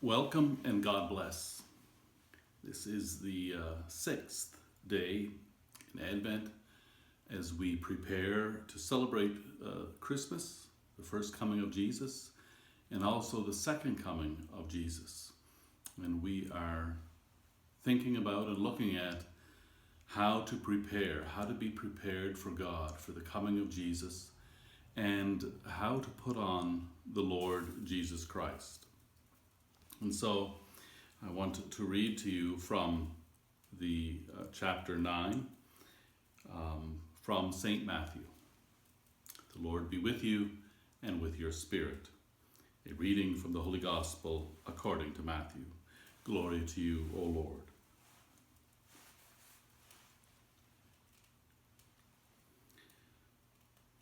Welcome and God bless. This is the sixth day in Advent as we prepare to celebrate Christmas, the first coming of Jesus, and also the second coming of Jesus. And we are thinking about and looking at how to prepare, how to be prepared for God, for the coming of Jesus, and how to put on the Lord Jesus Christ. And so I want to read to you from the chapter 9 from St. Matthew. The Lord be with you and with your spirit. A reading from the Holy Gospel according to Matthew. Glory to you, O Lord.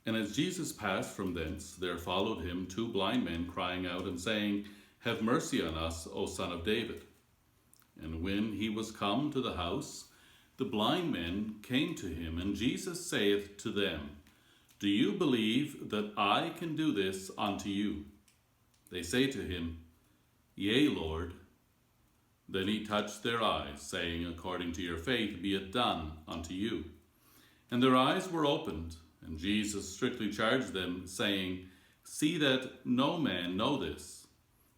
And as Jesus passed from thence, there followed him two blind men crying out and saying, Have mercy on us, O Son of David. And when he was come to the house, the blind men came to him, and Jesus saith to them, Do you believe that I can do this unto you? They say to him, Yea, Lord. Then he touched their eyes, saying, According to your faith be it done unto you. And their eyes were opened, and Jesus strictly charged them, saying, See that no man know this.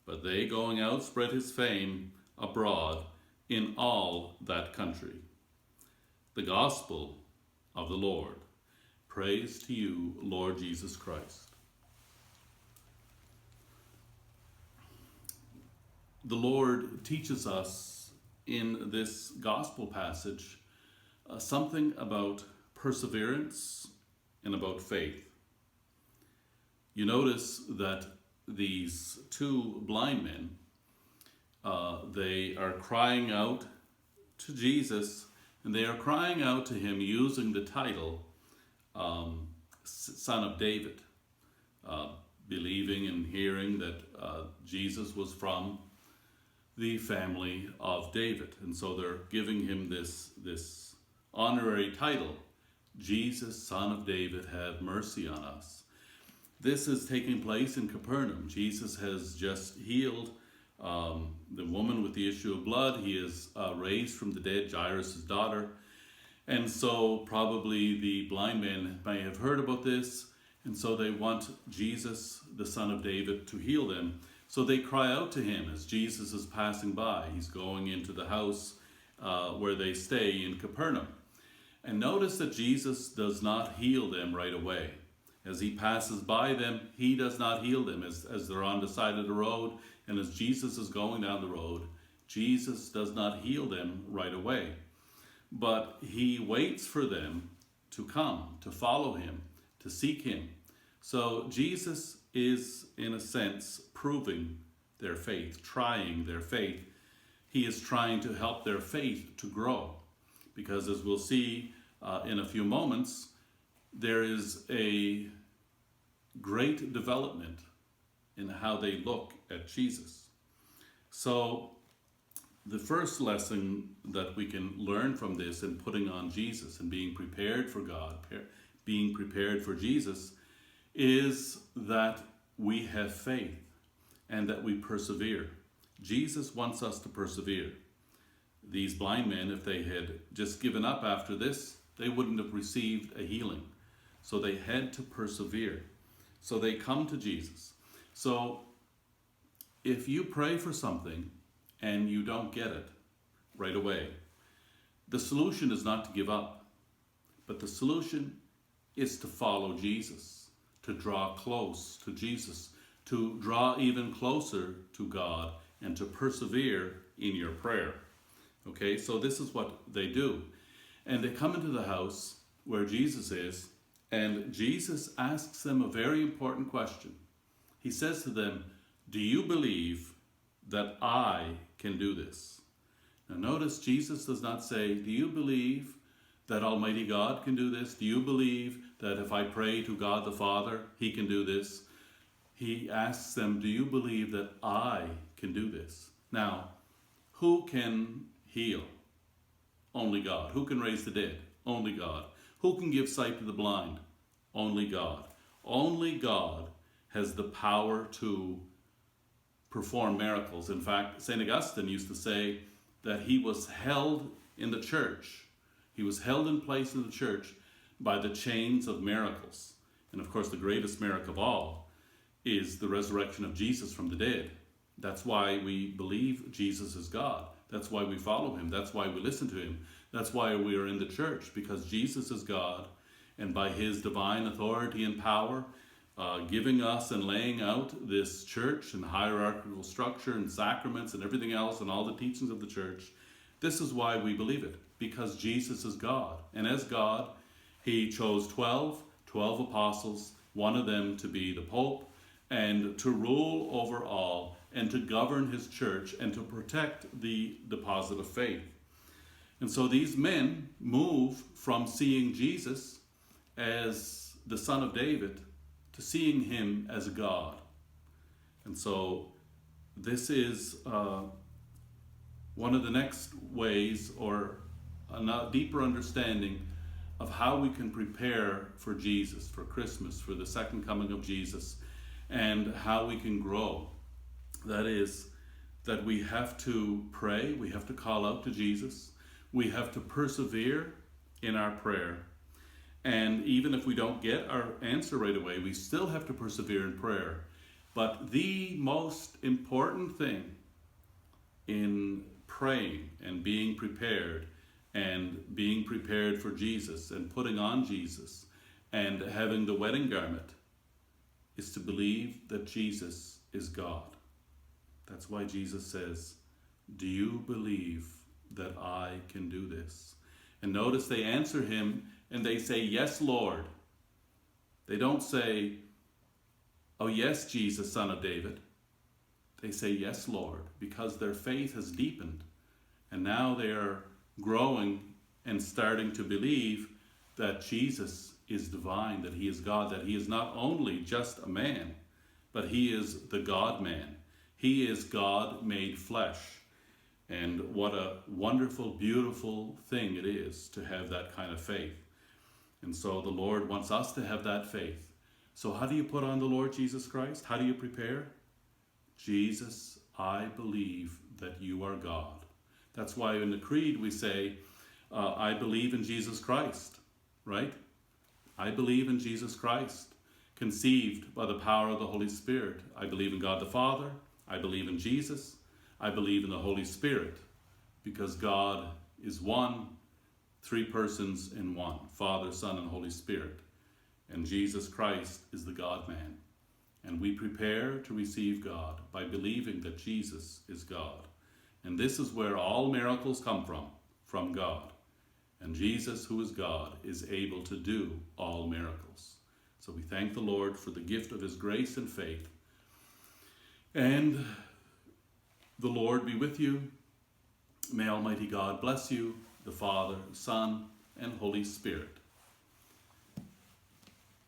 But they going out spread his fame abroad in all that country. The Gospel of the Lord. Praise to you, Lord Jesus Christ. The Lord teaches us in this Gospel passage something about perseverance and about faith. You notice that these two blind men, they are crying out to Jesus, and they are crying out to him using the title Son of David, believing and hearing that Jesus was from the family of David. And so they're giving him this honorary title, Jesus, Son of David, have mercy on us. This is taking place in Capernaum. Jesus has just healed the woman with the issue of blood. He is raised from the dead, Jairus' daughter. And so probably the blind men may have heard about this. And so they want Jesus, the Son of David, to heal them. So they cry out to him as Jesus is passing by. He's going into the house where they stay in Capernaum. And notice that Jesus does not heal them right away. As he passes by them, he does not heal them. As they're on the side of the road, and as Jesus is going down the road, Jesus does not heal them right away. But he waits for them to come, to follow him, to seek him. So Jesus is, in a sense, proving their faith, trying their faith. He is trying to help their faith to grow. Because as we'll see in a few moments, there is a great development in how they look at Jesus. So the first lesson that we can learn from this in putting on Jesus and being prepared for God, being prepared for Jesus, is that we have faith and that we persevere. Jesus wants us to persevere. These blind men, if they had just given up after this, they wouldn't have received a healing. So they had to persevere. So they come to Jesus. So if you pray for something and you don't get it right away, the solution is not to give up, but the solution is to follow Jesus, to draw close to Jesus, to draw even closer to God, and to persevere in your prayer. Okay, so this is what they do. And they come into the house where Jesus is, and Jesus asks them a very important question. He says to them, Do you believe that I can do this? Now notice Jesus does not say, Do you believe that Almighty God can do this? Do you believe that if I pray to God the Father, he can do this? He asks them, Do you believe that I can do this? Now, who can heal? Only God. Who can raise the dead? Only God. Who can give sight to the blind? Only God. Only God has the power to perform miracles. In fact, St. Augustine used to say that he was held in the church. He was held in place in the church by the chains of miracles. And of course, the greatest miracle of all is the resurrection of Jesus from the dead. That's why we believe Jesus is God. That's why we follow him. That's why we listen to him. That's why we are in the church, because Jesus is God, and by his divine authority and power, giving us and laying out this church and hierarchical structure and sacraments and everything else and all the teachings of the church, this is why we believe it, because Jesus is God. And as God, he chose 12 apostles, one of them to be the Pope, and to rule over all, and to govern his church, and to protect the deposit of faith. And so these men move from seeing Jesus as the Son of David to seeing him as God. And so this is one of the next ways, or a deeper understanding of how we can prepare for Jesus, for Christmas, for the second coming of Jesus, and how we can grow. That is, that we have to pray, we have to call out to Jesus, we have to persevere in our prayer. And even if we don't get our answer right away, we still have to persevere in prayer. But the most important thing in praying and being prepared for Jesus and putting on Jesus and having the wedding garment is to believe that Jesus is God. That's why Jesus says, "Do you believe that I can do this?" And notice they answer him and they say, "Yes, Lord." They don't say, "Oh yes, Jesus, Son of David." They say, "Yes, Lord," because their faith has deepened. And now they are growing and starting to believe that Jesus is divine, that he is God, that he is not only just a man, but he is the God-man. He is God made flesh. And what a wonderful, beautiful thing it is to have that kind of faith. And so the Lord wants us to have that faith. So how do you put on the Lord Jesus Christ? How do you prepare? Jesus, I believe that you are God. That's why in the Creed we say, I believe in Jesus Christ, right? I believe in Jesus Christ, conceived by the power of the Holy Spirit. I believe in God the Father. I believe in Jesus. I believe in the Holy Spirit, because God is one, three persons in one, Father, Son, and Holy Spirit. And Jesus Christ is the God-man. And we prepare to receive God by believing that Jesus is God. And this is where all miracles come from God. And Jesus, who is God, is able to do all miracles. So we thank the Lord for the gift of his grace and faith. And the Lord be with you. May Almighty God bless you, the Father, Son, and Holy Spirit.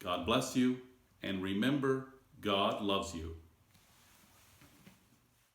God bless you, and remember, God loves you.